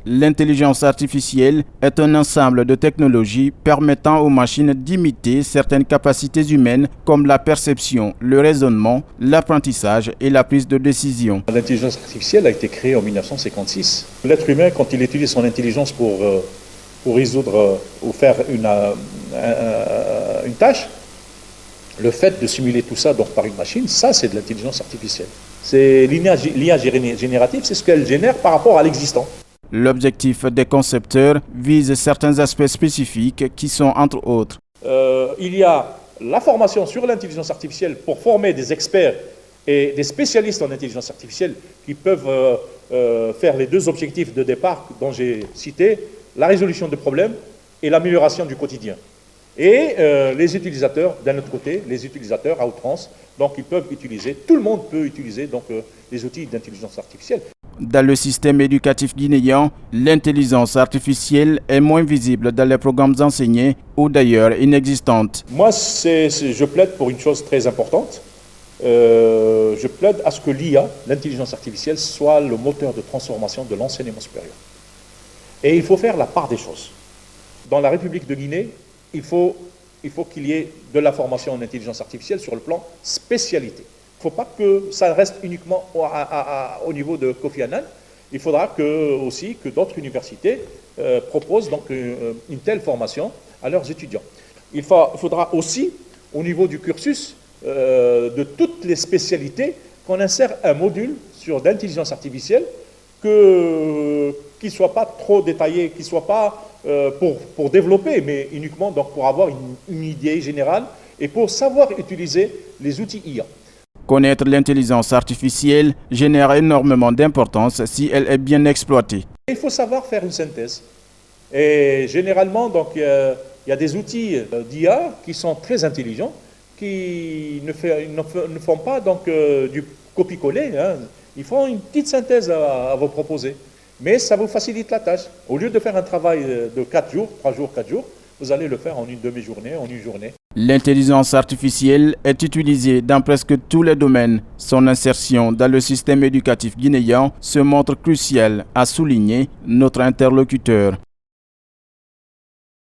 L'intelligence artificielle est un ensemble de technologies permettant aux machines d'imiter certaines capacités humaines comme la perception, le raisonnement, l'apprentissage et la prise de décision. L'intelligence artificielle a été créée en 1956. L'être humain, quand il utilise son intelligence pour résoudre ou faire une tâche, le fait de simuler tout ça donc, par une machine, ça c'est de l'intelligence artificielle. C'est l'IA générative, c'est ce qu'elle génère par rapport à l'existant. L'objectif des concepteurs vise certains aspects spécifiques qui sont entre autres. Il y a la formation sur l'intelligence artificielle pour former des experts et des spécialistes en intelligence artificielle qui peuvent faire les deux objectifs de départ dont j'ai cité, la résolution de problèmes et l'amélioration du quotidien. Et les utilisateurs, d'un autre côté, les utilisateurs à outrance, donc ils peuvent utiliser, tout le monde peut utiliser donc, les outils d'intelligence artificielle. Dans le système éducatif guinéen, l'intelligence artificielle est moins visible dans les programmes enseignés ou d'ailleurs inexistante. Moi, je plaide pour une chose très importante. Je plaide à ce que l'IA, l'intelligence artificielle, soit le moteur de transformation de l'enseignement supérieur. Et il faut faire la part des choses. Dans la République de Guinée, il faut qu'il y ait de la formation en intelligence artificielle sur le plan spécialité. Il ne faut pas que ça reste uniquement au niveau de Kofi Annan. Il faudra aussi que d'autres universités proposent donc une telle formation à leurs étudiants. Il faudra aussi, au niveau du cursus de toutes les spécialités, qu'on insère un module sur l'intelligence artificielle qui ne soit pas trop détaillé, qui ne soit pas pour développer, mais uniquement donc, pour avoir une idée générale et pour savoir utiliser les outils IA. Connaître l'intelligence artificielle génère énormément d'importance si elle est bien exploitée. Il faut savoir faire une synthèse. Et généralement, donc, il y a des outils d'IA qui sont très intelligents, qui ne font pas donc, du copier-coller. Hein. Ils font une petite synthèse à vous proposer. Mais ça vous facilite la tâche. Au lieu de faire un travail de 4 jours, 3 jours, 4 jours, vous allez le faire en une demi-journée, en une journée. L'intelligence artificielle est utilisée dans presque tous les domaines. Son insertion dans le système éducatif guinéen se montre cruciale, a souligné notre interlocuteur.